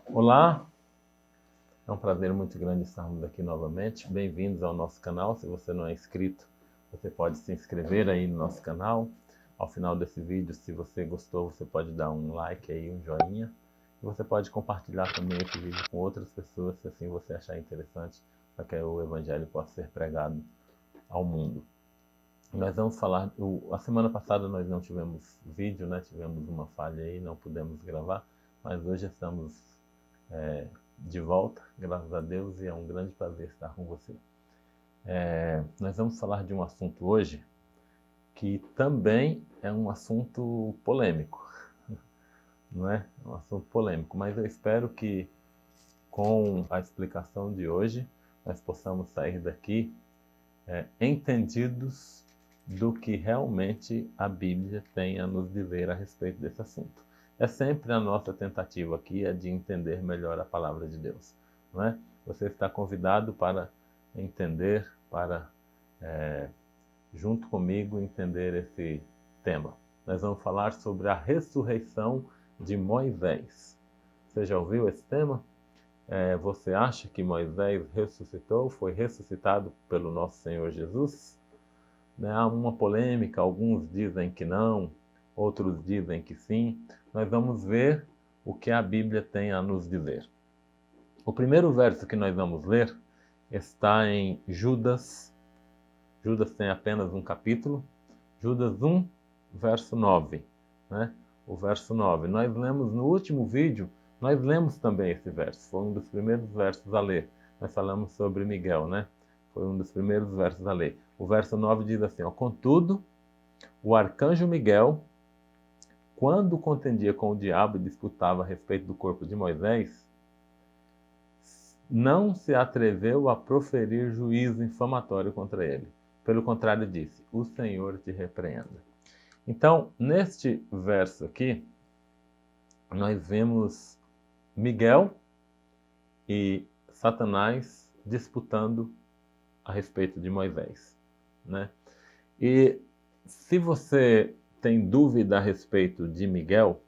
Olá, é um prazer muito grande estarmos aqui novamente. Bem-vindos ao nosso canal. Se você não é inscrito, você pode se inscrever aí no nosso canal. Ao final desse vídeo, se você gostou, você pode dar um like aí, um joinha. E você pode compartilhar também esse vídeo com outras pessoas, se assim você achar interessante, para que o Evangelho possa ser pregado ao mundo. Nós vamos falar... A semana passada nós não tivemos vídeo, né? Tivemos uma falha aí, não pudemos gravar. Mas hoje estamos de volta, graças a Deus, e é um grande prazer estar com você. Nós vamos falar de um assunto hoje que também é um assunto polêmico, não é? É um assunto polêmico, mas eu espero que com a explicação de hoje nós possamos sair daqui entendidos do que realmente a Bíblia tem a nos dizer a respeito desse assunto. É sempre a nossa tentativa aqui de entender melhor a palavra de Deus, não é? Você está convidado para entender, para junto comigo entender esse tema. Nós vamos falar sobre a ressurreição de Moisés. Você já ouviu esse tema? Você acha que Moisés ressuscitou, foi ressuscitado pelo nosso Senhor Jesus? Há uma polêmica, alguns dizem que não, outros dizem que sim. Nós vamos ver o que a Bíblia tem a nos dizer. O primeiro verso que nós vamos ler está em Judas. Judas tem apenas um capítulo. Judas 1, verso 9. Né? O verso 9. Nós lemos no último vídeo, nós lemos também esse verso. Foi um dos primeiros versos a ler. Nós falamos sobre Miguel, né? Foi um dos primeiros versos a ler. O verso 9 diz assim, ó, contudo, o arcanjo Miguel, quando contendia com o diabo e disputava a respeito do corpo de Moisés, não se atreveu a proferir juízo infamatório contra ele. Pelo contrário, disse, o Senhor te repreenda. Então, neste verso aqui, nós vemos Miguel e Satanás disputando a respeito de Moisés, né? E se você tem dúvida a respeito de Miguel,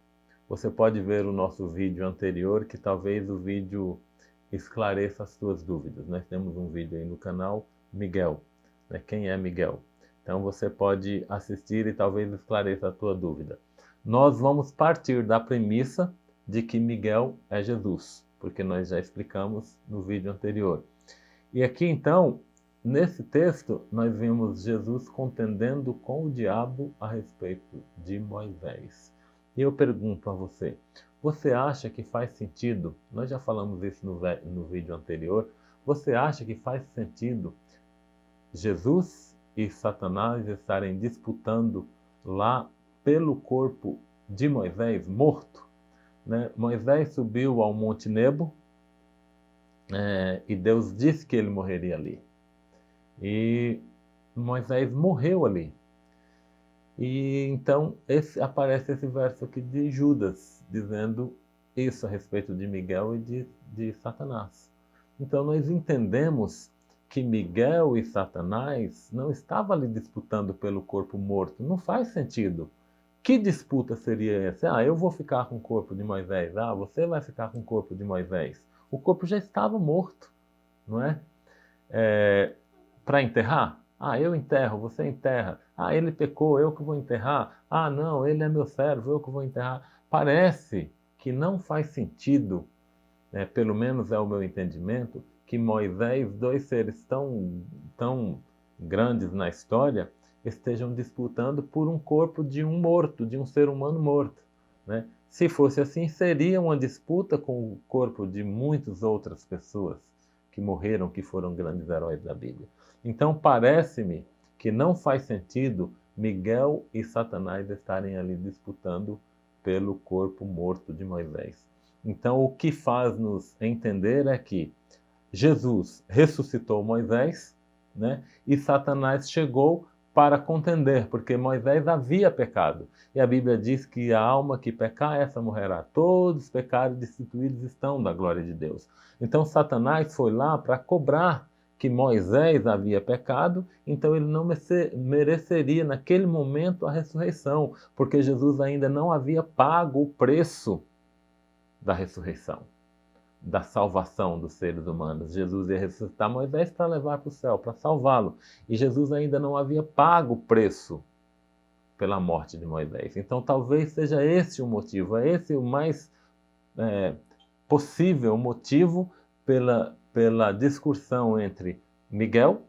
você pode ver o nosso vídeo anterior, que talvez o vídeo esclareça as suas dúvidas. Nós temos um vídeo aí no canal, Miguel, né? Quem é Miguel? Então você pode assistir e talvez esclareça a tua dúvida. Nós vamos partir da premissa de que Miguel é Jesus, porque nós já explicamos no vídeo anterior. E aqui então, nesse texto, nós vemos Jesus contendendo com o diabo a respeito de Moisés. E eu pergunto a você, você acha que faz sentido, nós já falamos isso no vídeo anterior, você acha que faz sentido Jesus e Satanás estarem disputando lá pelo corpo de Moisés morto? Né? Moisés subiu ao Monte Nebo e Deus disse que ele morreria ali. E Moisés morreu ali. E então aparece esse verso aqui de Judas, dizendo isso a respeito de Miguel e de Satanás. Então nós entendemos que Miguel e Satanás não estavam ali disputando pelo corpo morto. Não faz sentido. Que disputa seria essa? Eu vou ficar com o corpo de Moisés. Você vai ficar com o corpo de Moisés. O corpo já estava morto, não é? Para enterrar? Eu enterro, você enterra. Ele pecou, eu que vou enterrar. Não, ele é meu servo, eu que vou enterrar. Parece que não faz sentido, pelo menos é o meu entendimento, que Moisés, dois seres tão grandes na história, estejam disputando por um corpo de um morto, de um ser humano morto, né? Se fosse assim, seria uma disputa com o corpo de muitas outras pessoas que morreram, que foram grandes heróis da Bíblia. Então parece-me que não faz sentido Miguel e Satanás estarem ali disputando pelo corpo morto de Moisés. Então o que faz-nos entender é que Jesus ressuscitou Moisés, né? E Satanás chegou para contender, porque Moisés havia pecado. E a Bíblia diz que a alma que pecar, essa morrerá. Todos os pecados destituídos estão da glória de Deus. Então Satanás foi lá para cobrar que Moisés havia pecado, então ele não mereceria naquele momento a ressurreição, porque Jesus ainda não havia pago o preço da ressurreição. da salvação dos seres humanos. Jesus ia ressuscitar Moisés para levar para o céu, para salvá-lo. E Jesus ainda não havia pago o preço pela morte de Moisés. Então talvez seja esse o motivo, é esse o mais possível motivo pela discussão entre Miguel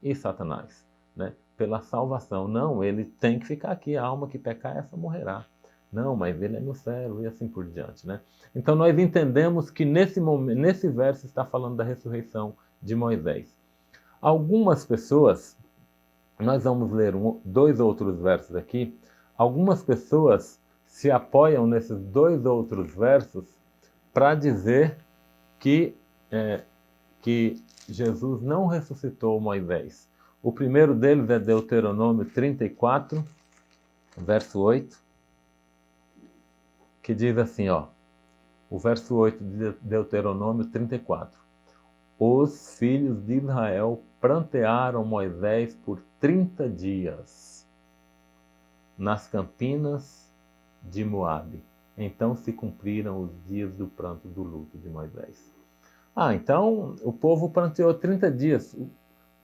e Satanás, né? Pela salvação. Não, ele tem que ficar aqui, a alma que pecar, essa morrerá. Não, mas ele é no céu e assim por diante, né? Então nós entendemos que nesse verso está falando da ressurreição de Moisés. Algumas pessoas, nós vamos ler dois outros versos aqui, algumas pessoas se apoiam nesses dois outros versos para dizer que Jesus não ressuscitou Moisés. O primeiro deles é Deuteronômio 34, verso 8, que diz assim, ó, o verso 8 de Deuteronômio 34. Os filhos de Israel prantearam Moisés por 30 dias nas campinas de Moabe. Então se cumpriram os dias do pranto do luto de Moisés. Então o povo pranteou 30 dias.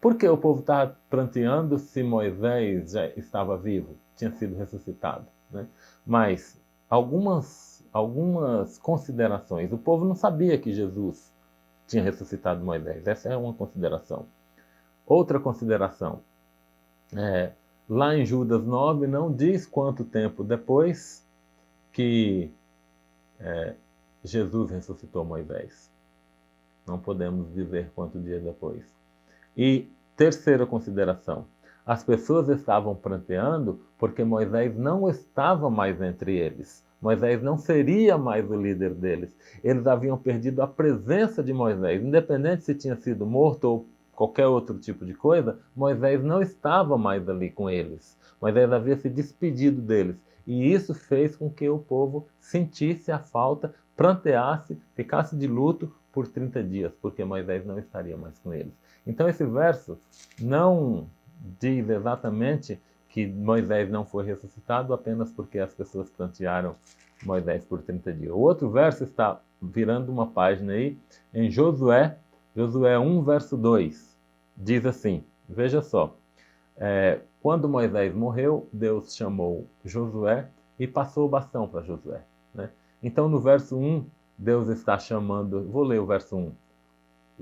Por que o povo estava pranteando se Moisés já estava vivo, tinha sido ressuscitado, né? Mas algumas considerações. O povo não sabia que Jesus tinha ressuscitado Moisés. Essa é uma consideração. Outra consideração. Lá em Judas 9 não diz quanto tempo depois que Jesus ressuscitou Moisés. Não podemos dizer quanto dia depois. E terceira consideração. As pessoas estavam pranteando porque Moisés não estava mais entre eles. Moisés não seria mais o líder deles. Eles haviam perdido a presença de Moisés. Independente se tinha sido morto ou qualquer outro tipo de coisa, Moisés não estava mais ali com eles. Moisés havia se despedido deles. E isso fez com que o povo sentisse a falta, pranteasse, ficasse de luto por 30 dias, porque Moisés não estaria mais com eles. Então esse verso não diz exatamente que Moisés não foi ressuscitado apenas porque as pessoas prantearam Moisés por 30 dias. O outro verso está virando uma página aí, em Josué 1, verso 2. Diz assim, veja só, quando Moisés morreu, Deus chamou Josué e passou o bastão para Josué, né? Então no verso 1, Deus está chamando, vou ler o verso 1,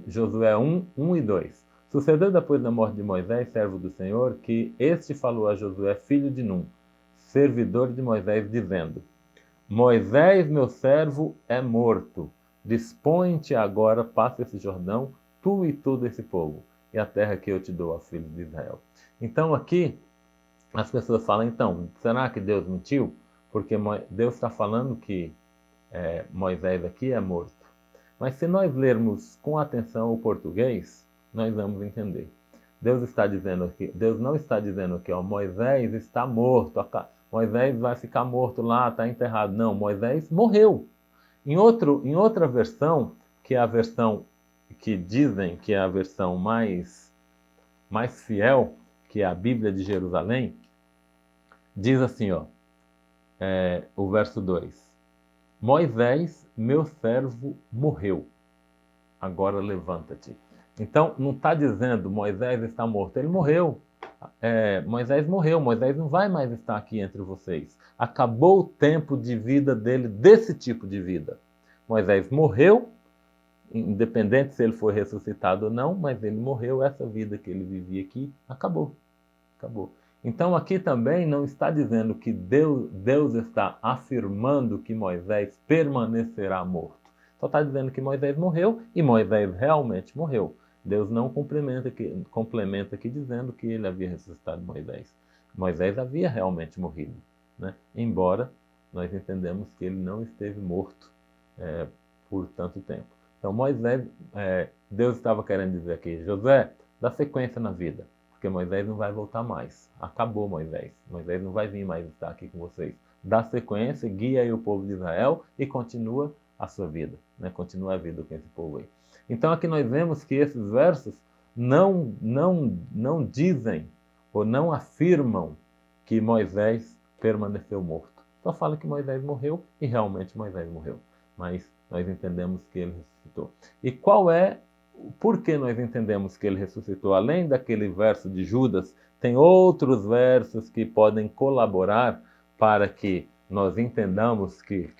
Josué 1, 1 e 2. Sucedeu depois da morte de Moisés, servo do Senhor, que este falou a Josué, filho de Num, servidor de Moisés, dizendo: Moisés, meu servo, é morto. Dispõe-te agora, passa esse Jordão, tu e todo esse povo, e a terra que eu te dou aos filhos de Israel. Então aqui, as pessoas falam, então, será que Deus mentiu? Porque Deus está falando que Moisés aqui é morto. Mas se nós lermos com atenção o português, nós vamos entender. Deus não está dizendo aqui, ó, Moisés está morto, Moisés vai ficar morto lá, está enterrado. Não, Moisés morreu. Em outra versão, que é a versão que dizem que é a versão mais fiel, que é a Bíblia de Jerusalém, diz assim, ó, o verso 2. Moisés, meu servo, morreu. Agora levanta-te. Então, não está dizendo Moisés está morto. Ele morreu. Moisés morreu. Moisés não vai mais estar aqui entre vocês. Acabou o tempo de vida dele, desse tipo de vida. Moisés morreu, independente se ele foi ressuscitado ou não, mas ele morreu. Essa vida que ele vivia aqui, acabou. Acabou. Então aqui também não está dizendo que Deus está afirmando que Moisés permanecerá morto. Só está dizendo que Moisés morreu e Moisés realmente morreu. Deus não complementa aqui dizendo que ele havia ressuscitado Moisés. Moisés havia realmente morrido, né? Embora nós entendemos que ele não esteve morto por tanto tempo. Então Deus estava querendo dizer aqui, Josué, dá sequência na vida. Porque Moisés não vai voltar mais. Acabou Moisés. Moisés não vai vir mais estar aqui com vocês. Dá sequência, guia aí o povo de Israel e continua a sua vida, né? Continua a vida com esse povo aí. Então aqui nós vemos que esses versos não dizem ou não afirmam que Moisés permaneceu morto. Só fala que Moisés morreu e realmente Moisés morreu. Mas nós entendemos que ele ressuscitou. E por que nós entendemos que ele ressuscitou? Além daquele verso de Judas, tem outros versos que podem colaborar para que nós entendamos que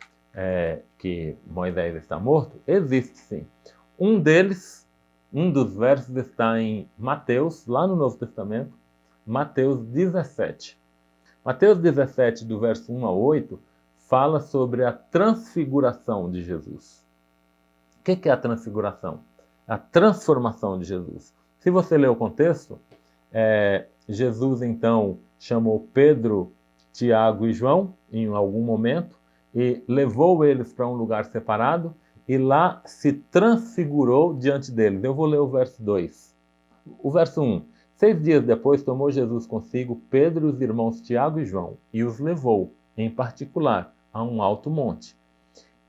Moisés está morto? Existe sim. Um dos versos está em Mateus, lá no Novo Testamento, Mateus 17. Mateus 17, do verso 1 a 8, fala sobre a transfiguração de Jesus. O que é a transfiguração? A transformação de Jesus. Se você ler o contexto, Jesus então chamou Pedro, Tiago e João em algum momento e levou eles para um lugar separado e lá se transfigurou diante deles. Eu vou ler o verso 2. O verso 1. 6 dias depois tomou Jesus consigo Pedro e os irmãos Tiago e João e os levou, em particular, a um alto monte.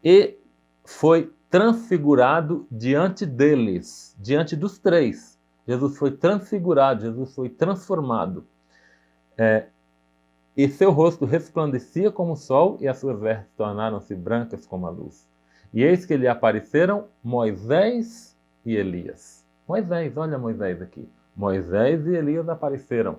E foi transfigurado diante deles, diante dos três. Jesus foi transfigurado, Jesus foi transformado. E seu rosto resplandecia como o sol e as suas vestes tornaram-se brancas como a luz. E eis que lhe apareceram Moisés e Elias. Moisés, olha Moisés aqui. Moisés e Elias apareceram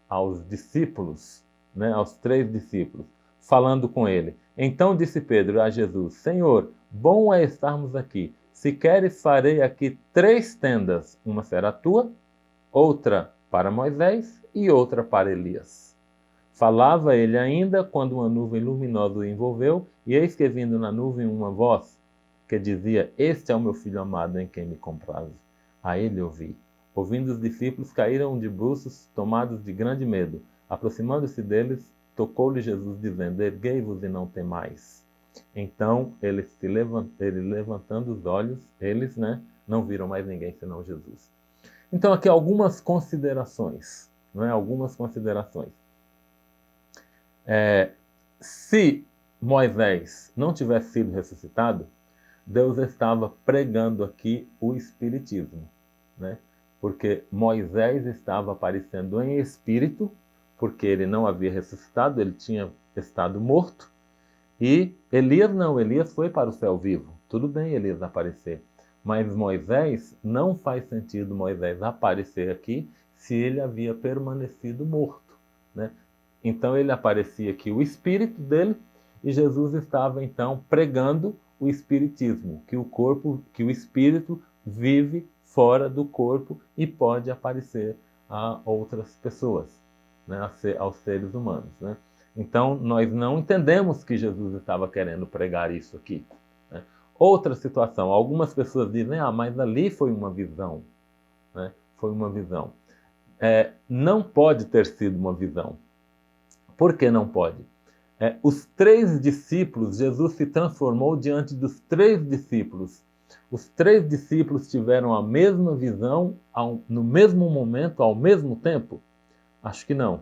aos discípulos, aos 3 discípulos, falando com ele. Então disse Pedro a Jesus: Senhor, bom é estarmos aqui. Se queres, farei aqui 3 tendas. Uma será tua, outra para Moisés e outra para Elias. Falava ele ainda quando uma nuvem luminosa o envolveu, e eis que vindo na nuvem uma voz que dizia: Este é o meu filho amado em quem me comprazo. A ele ouvi. Ouvindo os discípulos, caíram de bruços, tomados de grande medo. Aproximando-se deles, tocou-lhe Jesus, dizendo: Erguei-vos e não temais. Então, ele levantando os olhos, eles não viram mais ninguém senão Jesus. Então, aqui algumas considerações. Algumas considerações. Se Moisés não tivesse sido ressuscitado, Deus estava pregando aqui o Espiritismo, porque Moisés estava aparecendo em espírito, porque ele não havia ressuscitado, ele tinha estado morto, e Elias não, Elias foi para o céu vivo. Tudo bem Elias aparecer, mas Moisés, não faz sentido Moisés aparecer aqui se ele havia permanecido morto, Então ele aparecia aqui o espírito dele, e Jesus estava então pregando o espiritismo, que o espírito vive fora do corpo e pode aparecer a outras pessoas, aos seres humanos. Então nós não entendemos que Jesus estava querendo pregar isso aqui. Outra situação, algumas pessoas dizem: mas ali foi uma visão. Foi uma visão. Não pode ter sido uma visão. Por que não pode? Os 3 discípulos, Jesus se transformou diante dos 3 discípulos. Os 3 discípulos tiveram a mesma visão no mesmo momento, ao mesmo tempo? Acho que não.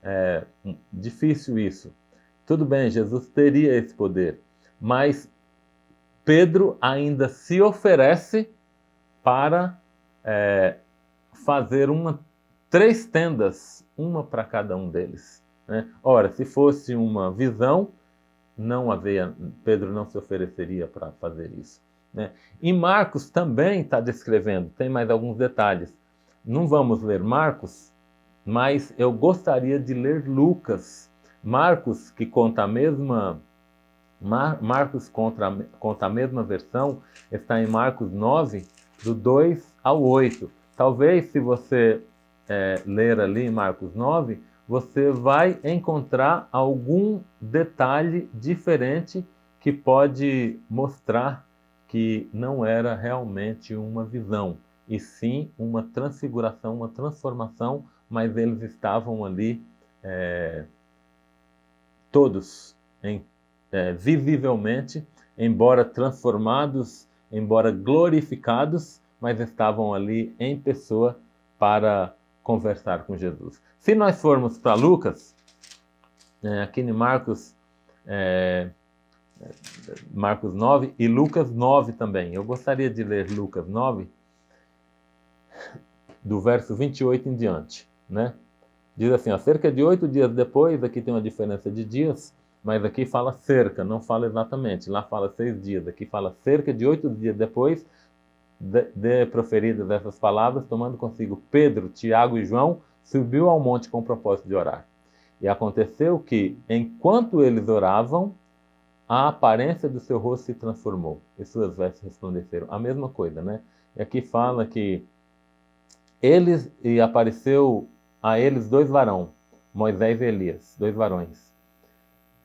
É difícil isso. Tudo bem, Jesus teria esse poder, mas Pedro ainda se oferece para fazer 3 tendas, uma para cada um deles. Ora, se fosse uma visão, Pedro não se ofereceria para fazer isso. E Marcos também está descrevendo, tem mais alguns detalhes. Não vamos ler Marcos, mas eu gostaria de ler Lucas. Marcos, que conta a mesma versão, está em Marcos 9, do 2 ao 8. Talvez, se você ler ali Marcos 9, você vai encontrar algum detalhe diferente que pode mostrar que não era realmente uma visão, e sim uma transfiguração, uma transformação, mas eles estavam ali todos visivelmente, embora transformados, embora glorificados, mas estavam ali em pessoa para conversar com Jesus. Se nós formos para Lucas, aqui em Marcos 9 e Lucas 9 também. Eu gostaria de ler Lucas 9, do verso 28 em diante. Diz assim: cerca de 8 dias depois, aqui tem uma diferença de dias, mas aqui fala cerca, não fala exatamente. Lá fala 6 dias, aqui fala cerca de 8 dias depois de proferidas essas palavras, tomando consigo Pedro, Tiago e João, subiu ao monte com o propósito de orar. E aconteceu que, enquanto eles oravam, a aparência do seu rosto se transformou, e suas vestes resplandeceram. A mesma coisa, né? E aqui fala que apareceu a eles 2 varões, Moisés e Elias, 2 varões,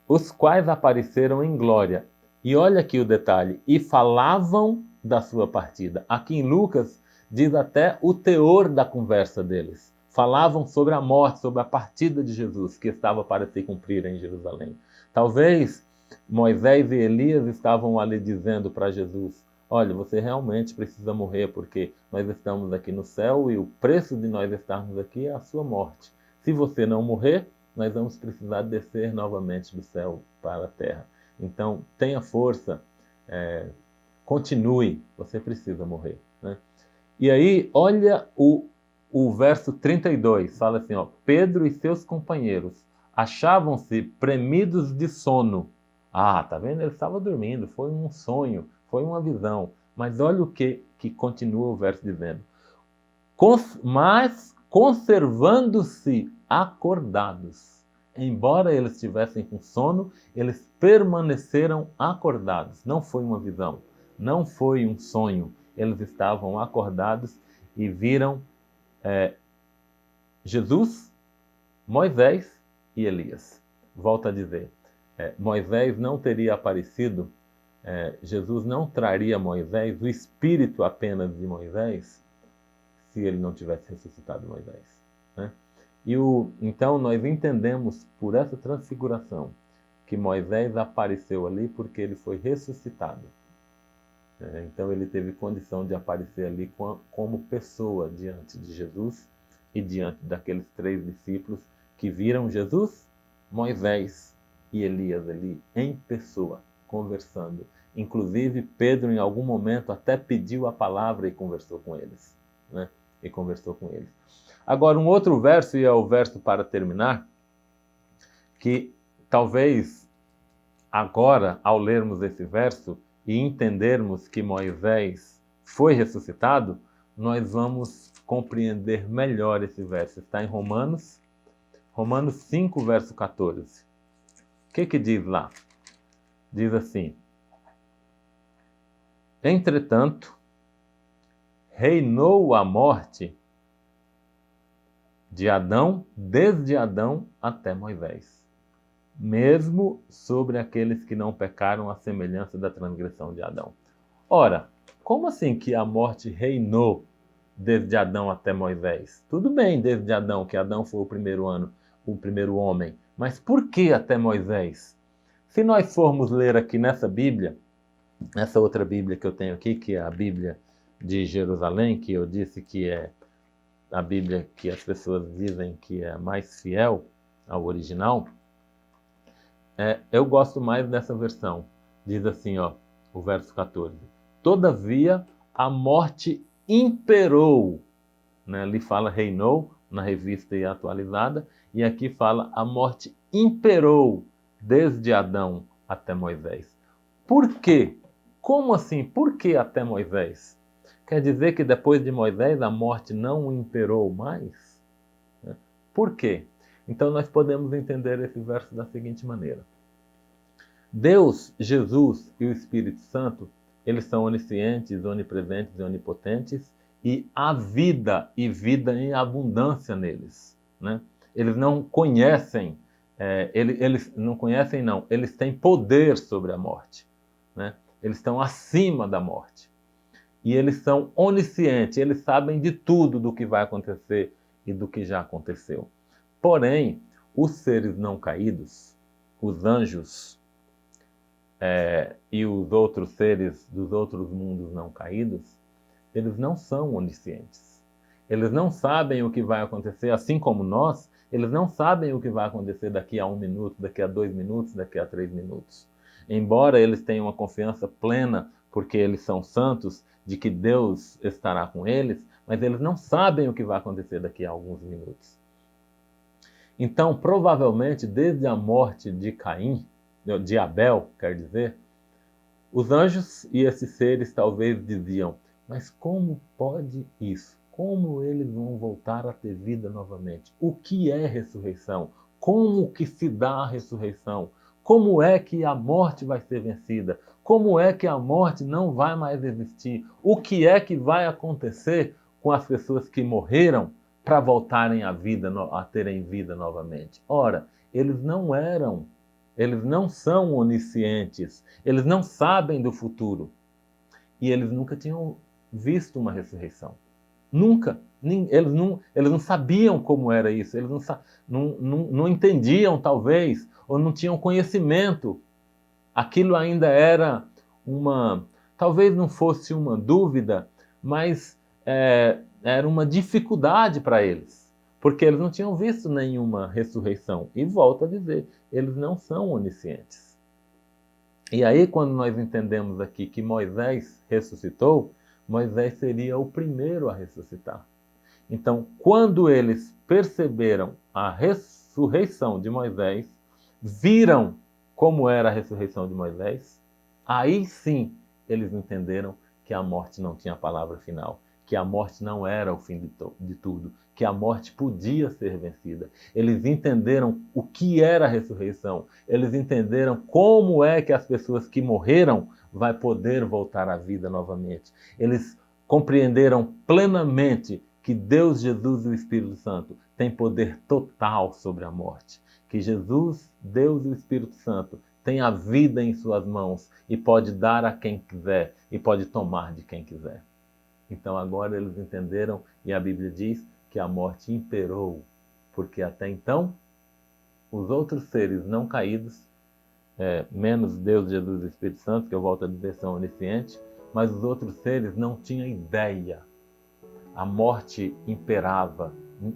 os quais apareceram em glória. E olha aqui o detalhe, e falavam da sua partida. Aqui em Lucas diz até o teor da conversa deles. Falavam sobre a morte, sobre a partida de Jesus, que estava para se cumprir em Jerusalém. Talvez Moisés e Elias estavam ali dizendo para Jesus: olha, você realmente precisa morrer, porque nós estamos aqui no céu e o preço de nós estarmos aqui é a sua morte. Se você não morrer, nós vamos precisar descer novamente do céu para a terra. Então, tenha força, continue, você precisa morrer, né? E aí, olha o verso 32, fala assim, ó, Pedro e seus companheiros achavam-se premidos de sono. Ah, tá vendo? Ele estava dormindo, foi um sonho, foi uma visão. Mas olha o que continua o verso dizendo. Mas conservando-se acordados. Embora eles estivessem com sono, eles permaneceram acordados. Não foi uma visão, não foi um sonho. Eles estavam acordados e viram Jesus, Moisés e Elias. Volto a dizer, Moisés não teria aparecido, Jesus não traria a Moisés, o espírito apenas de Moisés, se ele não tivesse ressuscitado Moisés, né? Então nós entendemos por essa transfiguração que Moisés apareceu ali porque ele foi ressuscitado. Então ele teve condição de aparecer ali como pessoa diante de Jesus e diante daqueles 3 discípulos que viram Jesus, Moisés e Elias ali em pessoa, conversando. Inclusive Pedro em algum momento até pediu a palavra e conversou com eles, né? E conversou com eles. Agora, um outro verso, e é o verso para terminar, que talvez agora, ao lermos esse verso e entendermos que Moisés foi ressuscitado, nós vamos compreender melhor esse verso. Está em Romanos 5, verso 14. O que diz lá? Diz assim: entretanto, reinou a morte de Adão, desde Adão até Moisés, mesmo sobre aqueles que não pecaram à semelhança da transgressão de Adão. Ora, como assim que a morte reinou desde Adão até Moisés? Tudo bem, desde Adão, que Adão foi o primeiro homem, mas por que até Moisés? Se nós formos ler aqui nessa Bíblia, nessa outra Bíblia que eu tenho aqui, que é a Bíblia de Jerusalém, que eu disse que é a Bíblia que as pessoas dizem que é mais fiel ao original, eu gosto mais dessa versão. Diz assim, ó, o verso 14. Todavia, a morte imperou, né? Ali fala reinou, na revista e atualizada, e aqui fala a morte imperou desde Adão até Moisés. Por quê? Como assim? Por que até Moisés? Quer dizer que depois de Moisés a morte não imperou mais? Por quê? Então nós podemos entender esse verso da seguinte maneira. Deus, Jesus e o Espírito Santo, eles são oniscientes, onipresentes e onipotentes, e há vida e vida em abundância neles, né? Eles não conhecem, eles não conhecem não, eles têm poder sobre a morte, né? Eles estão acima da morte. E eles são oniscientes, eles sabem de tudo do que vai acontecer e do que já aconteceu. Porém, os seres não caídos, os anjos e os outros seres dos outros mundos não caídos, eles não são oniscientes. Eles não sabem o que vai acontecer, assim como nós, eles não sabem o que vai acontecer daqui a 1 minuto, daqui a 2 minutos, daqui a 3 minutos. Embora eles tenham uma confiança plena, porque eles são santos, de que Deus estará com eles, mas eles não sabem o que vai acontecer daqui a alguns minutos. Então, provavelmente, desde a morte de Caim, de Abel, quer dizer, os anjos e esses seres talvez diziam, mas como pode isso? Como eles vão voltar a ter vida novamente? O que é ressurreição? Como que se dá a ressurreição? Como é que a morte vai ser vencida? Como é que a morte não vai mais existir? O que é que vai acontecer com as pessoas que morreram para voltarem à vida, a terem vida novamente? Ora, eles não são oniscientes, eles não sabem do futuro e eles nunca tinham visto uma ressurreição. Nunca. Eles não sabiam como era isso, eles não entendiam, talvez, ou não tinham conhecimento. Aquilo ainda era uma. Talvez não fosse uma dúvida, mas era uma dificuldade para eles, porque eles não tinham visto nenhuma ressurreição. E volto a dizer, eles não são oniscientes. E aí, quando nós entendemos aqui que Moisés ressuscitou, Moisés seria o primeiro a ressuscitar. Então, quando eles perceberam a ressurreição de Moisés, viram como era a ressurreição de Moisés, aí sim eles entenderam que a morte não tinha a palavra final, que a morte não era o fim de tudo, que a morte podia ser vencida. Eles entenderam o que era a ressurreição, eles entenderam como é que as pessoas que morreram vai poder voltar à vida novamente. Eles compreenderam plenamente que Deus, Jesus e o Espírito Santo têm poder total sobre a morte, que Jesus, Deus e o Espírito Santo têm a vida em suas mãos e pode dar a quem quiser e pode tomar de quem quiser. Então agora eles entenderam e a Bíblia diz que a morte imperou, porque até então os outros seres não caídos, menos Deus, Jesus e o Espírito Santo, que eu volto a dizer são oniscientes, mas os outros seres não tinham ideia. A morte imperava,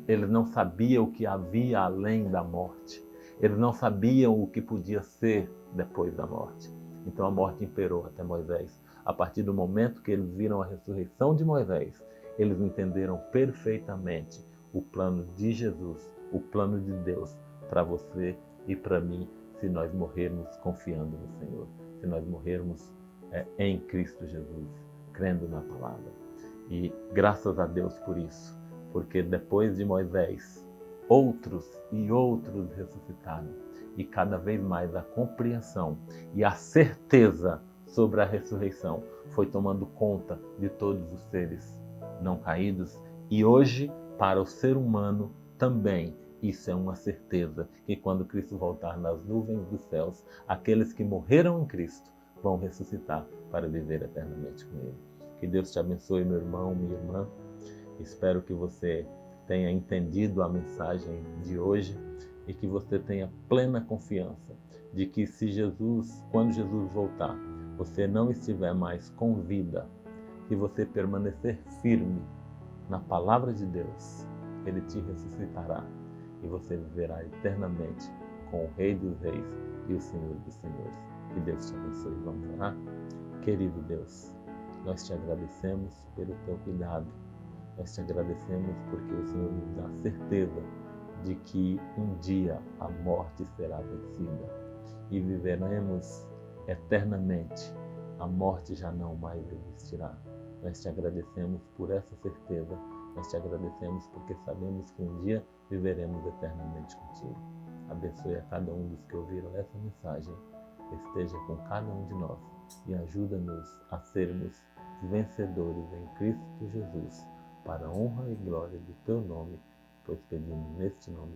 eles não sabiam o que havia além da morte, eles não sabiam o que podia ser depois da morte. Então a morte imperou até Moisés. A partir do momento que eles viram a ressurreição de Moisés, eles entenderam perfeitamente o plano de Jesus, o plano de Deus para você e para mim, se nós morrermos confiando no Senhor, se nós morrermos em Cristo Jesus, crendo na palavra. E graças a Deus por isso, porque depois de Moisés, outros e outros ressuscitaram. E cada vez mais a compreensão e a certeza sobre a ressurreição foi tomando conta de todos os seres não caídos. E hoje, para o ser humano também, isso é uma certeza, que quando Cristo voltar nas nuvens dos céus, aqueles que morreram em Cristo vão ressuscitar para viver eternamente com Ele. Que Deus te abençoe, meu irmão, minha irmã. Espero que você tenha entendido a mensagem de hoje e que você tenha plena confiança de que se Jesus, quando Jesus voltar, você não estiver mais com vida, se você permanecer firme na palavra de Deus, Ele te ressuscitará e você viverá eternamente com o Rei dos Reis e o Senhor dos Senhores. Que Deus te abençoe. Vamos orar? Querido Deus, nós te agradecemos pelo teu cuidado. Nós te agradecemos porque o Senhor nos dá certeza de que um dia a morte será vencida e viveremos eternamente. A morte já não mais existirá. Nós te agradecemos por essa certeza. Nós te agradecemos porque sabemos que um dia viveremos eternamente contigo. Abençoe a cada um dos que ouviram essa mensagem. Esteja com cada um de nós e ajuda-nos a sermos vencedores em Cristo Jesus, para a honra e glória do teu nome, pois pedimos neste nome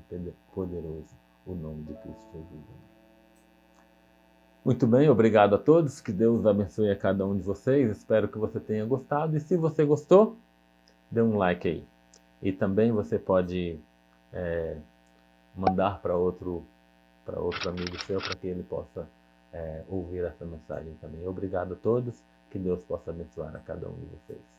poderoso, o nome de Cristo Jesus. Muito bem, obrigado a todos, que Deus abençoe a cada um de vocês, espero que você tenha gostado, e se você gostou, dê um like aí. E também você pode mandar para outro amigo seu, para que ele possa ouvir essa mensagem também. Obrigado a todos, que Deus possa abençoar a cada um de vocês.